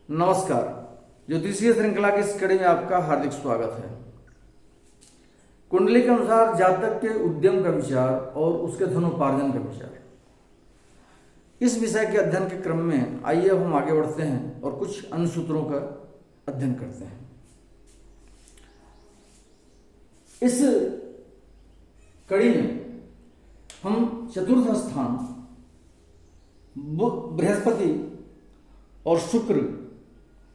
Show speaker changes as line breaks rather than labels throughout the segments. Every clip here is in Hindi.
नमस्कार। ज्योतिषीय श्रृंखला की इस कड़ी में आपका हार्दिक स्वागत है। कुंडली के अनुसार जातक के उद्यम का विचार और उसके धनोपार्जन का विचार, इस विषय के अध्ययन के क्रम में आइए अब हम आगे बढ़ते हैं और कुछ अन्य सूत्रों का अध्ययन करते हैं। इस कड़ी में हम चतुर्थ स्थान बृहस्पति और शुक्र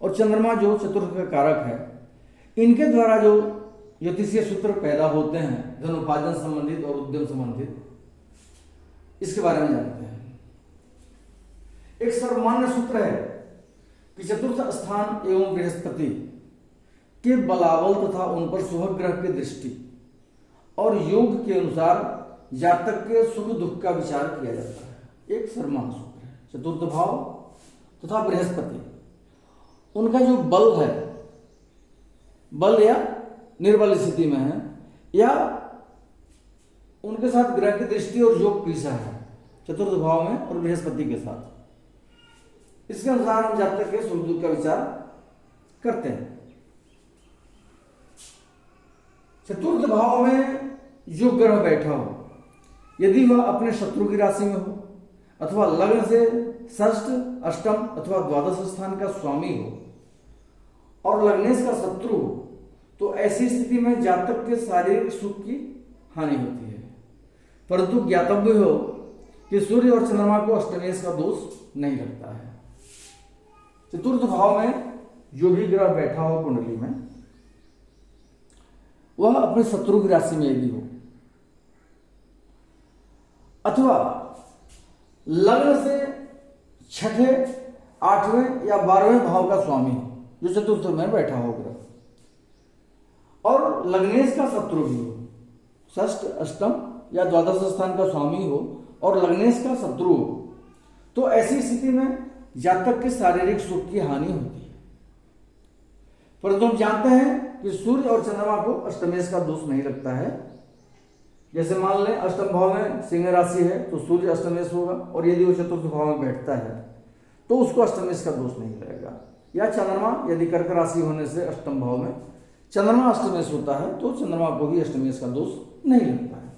और चंद्रमा जो चतुर्थ का कारक है, इनके द्वारा जो ज्योतिषीय सूत्र पैदा होते हैं धनोपार्जन संबंधित और उद्यम संबंधित, इसके बारे में जानते हैं। एक सर्वमान्य सूत्र है कि चतुर्थ स्थान एवं बृहस्पति के बलाबल तथा उन पर शुभ ग्रह की दृष्टि और योग के अनुसार जातक के सुख दुख का विचार किया जाता है। एक सर्वमान्य सूत्र है। चतुर्थ भाव तथा बृहस्पति, उनका जो बल है, बल या निर्बल स्थिति में है, या उनके साथ ग्रह की दृष्टि और योग कैसा है चतुर्थ भाव में और बृहस्पति के साथ, इसके अनुसार हम जातक के सुख दुख का विचार करते हैं। चतुर्थ भाव में जो ग्रह बैठा हो, यदि वह अपने शत्रु की राशि में हो अथवा लग्न से षष्ठ, अष्टम अथवा द्वादश स्थान का स्वामी हो और लग्नेश का शत्रु हो, तो ऐसी स्थिति में जातक के शारीरिक सुख की हानि होती है। परंतु ज्ञातव्य हो कि सूर्य और चंद्रमा को अष्टमेश का दोष नहीं लगता है। चतुर्थ भाव में जो भी ग्रह बैठा हो कुंडली में, वह अपने शत्रु की राशि में यदि हो अथवा लग्न से छठे, आठवें या 12वें भाव का स्वामी हो, जो चतुर्थ में बैठा हो ग्रह, और लग्नेश का शत्रु भी हो, षष्ठ, अष्टम या द्वादश स्थान का स्वामी हो और लग्नेश का शत्रु हो, तो ऐसी स्थिति में जातक के शारीरिक सुख की हानि होती है। परंतु हम जानते हैं कि सूर्य और चंद्रमा को अष्टमेश का दोष नहीं लगता है। जैसे मान लें अष्टम भाव में सिंह राशि है तो सूर्य अष्टमेश होगा, और यदि वो चतुर्थ भाव में बैठता है तो उसको अष्टमेश का दोष नहीं लगेगा। या चंद्रमा यदि कर्क राशि होने से अष्टम भाव में चंद्रमा अष्टमेश होता है तो चंद्रमा को भी अष्टमेश का दोष नहीं लगता है।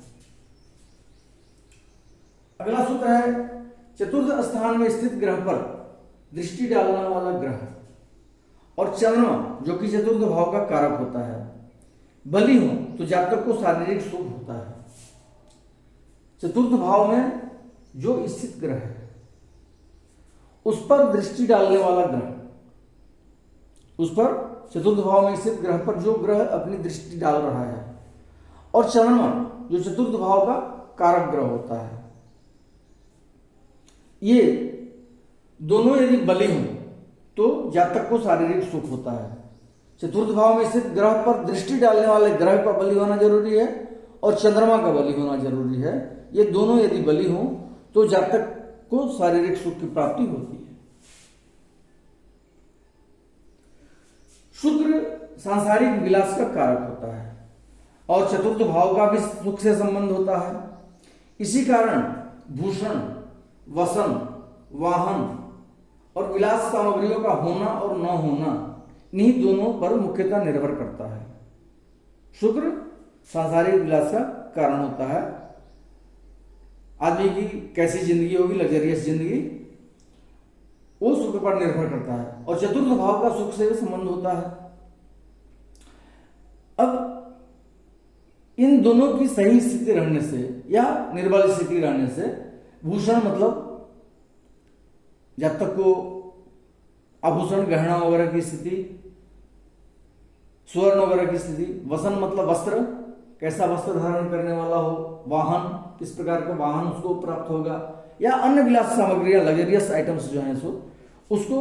अगला सूत्र है चतुर्थ स्थान में स्थित ग्रह पर दृष्टि डालने वाला ग्रह और चंद्रमा जो कि चतुर्थ भाव का कारक होता है बली हो तो जातक को शारीरिक सुख होता है। चतुर्थ भाव में जो स्थित ग्रह है उस पर दृष्टि डालने वाला ग्रह, उस पर चतुर्थ भाव में स्थित ग्रह पर जो ग्रह अपनी दृष्टि डाल रहा है, और चंद्रमा जो चतुर्थ भाव का कारक ग्रह होता है, ये दोनों यदि बली हों तो जातक को शारीरिक सुख होता है। चतुर्थ भाव में स्थित ग्रह पर दृष्टि डालने वाले ग्रह का बली होना जरूरी है और चंद्रमा का बली होना जरूरी है। ये दोनों यदि बली हों तो जातक को शारीरिक सुख की प्राप्ति होती है। शुक्र सांसारिक विलास का कारक होता है और चतुर्थ भाव का भी सुख से संबंध होता है। इसी कारण भूषण, वसन, वाहन और विलास सामग्रियों का होना और न होना इन्हीं दोनों पर मुख्यतः निर्भर करता है। शुक्र सांसारिक विलास का कारण होता है। आदमी की कैसी जिंदगी होगी, लग्जरियस जिंदगी, वो शुक्र पर निर्भर करता है और चतुर्थ भाव का सुख से संबंध होता है। अब इन दोनों की सही स्थिति रहने से या निर्बल स्थिति रहने से भूषण मतलब जातक को आभूषण, गहना वगैरह की स्थिति, स्वर्ण वगैरह की स्थिति, वसन मतलब वस्त्र, कैसा वस्त्र धारण करने वाला हो, वाहन, किस प्रकार का वाहन उसको प्राप्त होगा, या अन्य विलास सामग्रियां, लग्जरियस आइटम्स जो हैं सो उसको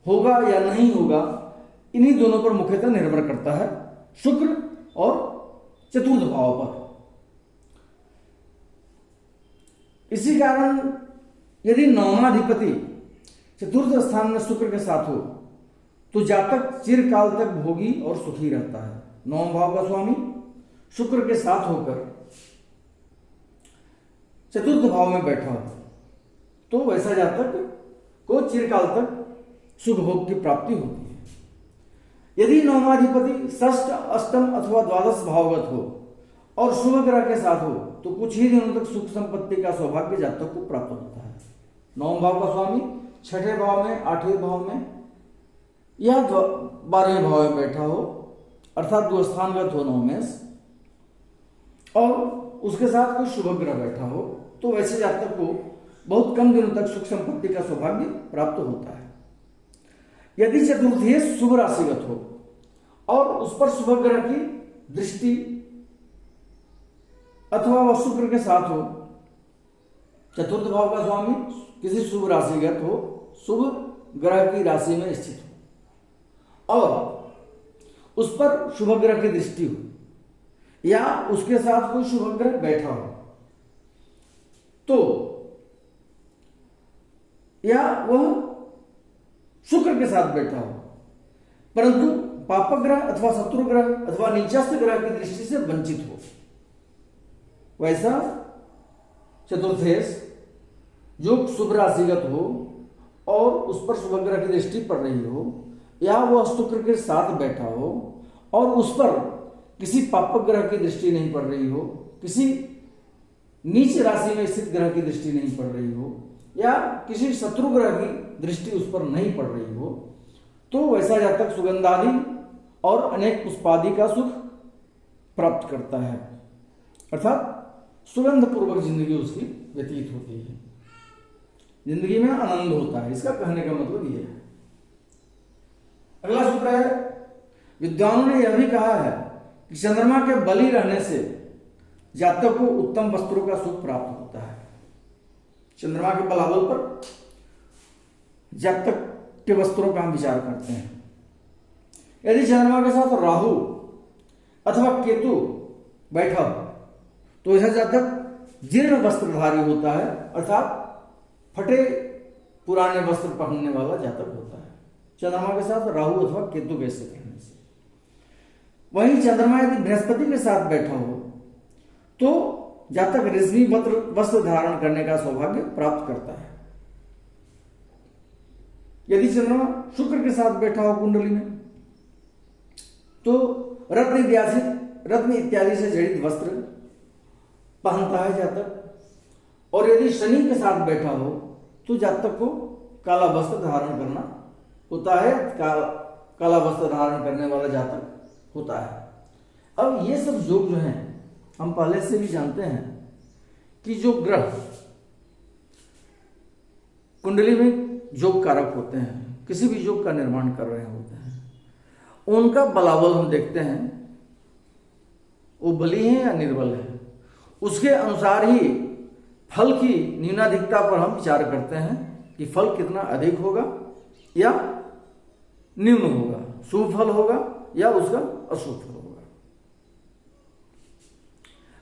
होगा या नहीं होगा, इन्हीं दोनों पर मुख्यतः निर्भर करता है, शुक्र और चतुर्थ भाव पर। इसी कारण यदि नवमाधिपति चतुर्थ स्थान में शुक्र के साथ हो तो जातक चिरकाल तक भोगी और सुखी रहता है। नवम भाव का स्वामी शुक्र के साथ होकर चतुर्थ भाव में बैठा हो तो वैसा जातक को चिरकाल तक शुभ भोग की प्राप्ति होती है। यदि नवमाधिपति षष्ठ, अष्टम अथवा द्वादश भावगत हो और शुभ ग्रह के साथ हो तो कुछ ही दिनों तक सुख संपत्ति का सौभाग्य जातक को प्राप्त होता है। नवम भाव का स्वामी छठे भाव में, आठवें भाव में या 12वें भाव में बैठा हो, अर्थात दो स्थानगत हो नौ में, और उसके साथ कोई शुभ ग्रह बैठा हो तो वैसे जातक को बहुत कम दिनों तक सुख संपत्ति का सौभाग्य प्राप्त होता है। यदि चतुर्थी शुभ राशिगत हो और उस पर शुभ ग्रह की दृष्टि अथवा वह शुक्र के साथ हो, चतुर्थ भाव का स्वामी किसी शुभ राशिगत हो, शुभ ग्रह की राशि में स्थित हो और उस पर शुभ ग्रह की दृष्टि हो या उसके साथ कोई शुभ ग्रह बैठा हो तो, या वह शुक्र के साथ बैठा हो परंतु पापग्रह अथवा शत्रुग्रह अथवा नीचस्थ ग्रह की दृष्टि से वंचित हो, वैसा चतुर्थेश जो शुभ राशिगत हो और उस पर शुभ ग्रह की दृष्टि पड़ रही हो या वह शुक्र के साथ बैठा हो और उस पर किसी पाप ग्रह की दृष्टि नहीं पड़ रही हो, किसी नीच राशि में स्थित ग्रह की दृष्टि नहीं पड़ रही हो या किसी शत्रु ग्रह की दृष्टि उस पर नहीं पड़ रही हो तो वैसा जातक सुगंधादि और अनेक पुष्पादि का सुख प्राप्त करता है, अर्थात सुगंध पूर्वक जिंदगी उसकी व्यतीत होती है, जिंदगी में आनंद होता है। इसका कहने का मतलब यह है। अगला सूत्र है, विद्वानों ने यह भी कहा है कि चंद्रमा के बली रहने से जातक को उत्तम वस्त्रों का सुख प्राप्त होता है। चंद्रमा के बलाबल पर जातक के वस्त्रों का हम विचार करते हैं। यदि चंद्रमा के साथ राहु अथवा केतु बैठा हो तो ऐसा जातक जीर्ण वस्त्रधारी होता है, अर्थात फटे पुराने वस्त्र पहनने वाला जातक होता है चंद्रमा के साथ राहु अथवा केतु के स्थित रहने से। वहीं चंद्रमा यदि बृहस्पति के साथ बैठा हो तो जातक रेशमी वस्त्र धारण करने का सौभाग्य प्राप्त करता है। यदि चंद्रमा शुक्र के साथ बैठा हो कुंडली में तो रत्न इत्यादि से जड़ित वस्त्र पहनता है जातक, और यदि शनि के साथ बैठा हो तो जातक को काला वस्त्र धारण करना होता है, काला वस्त्र धारण करने वाला जातक होता है। अब ये सब योग जो हैं हम पहले से भी जानते हैं कि जो ग्रह कुंडली में योग कारक होते हैं, किसी भी योग का निर्माण कर रहे होते हैं, उनका बलाबल हम देखते हैं वो बली है या निर्बल है, उसके अनुसार ही फल की न्यूनाधिकता पर हम विचार करते हैं कि फल कितना अधिक होगा या न्यून होगा, शुभ फल होगा या उसका अशुभ फल होगा।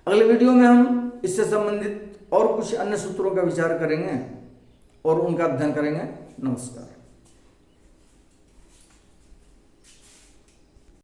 अगले वीडियो में हम इससे संबंधित और कुछ अन्य सूत्रों का विचार करेंगे और उनका अध्ययन करेंगे। नमस्कार।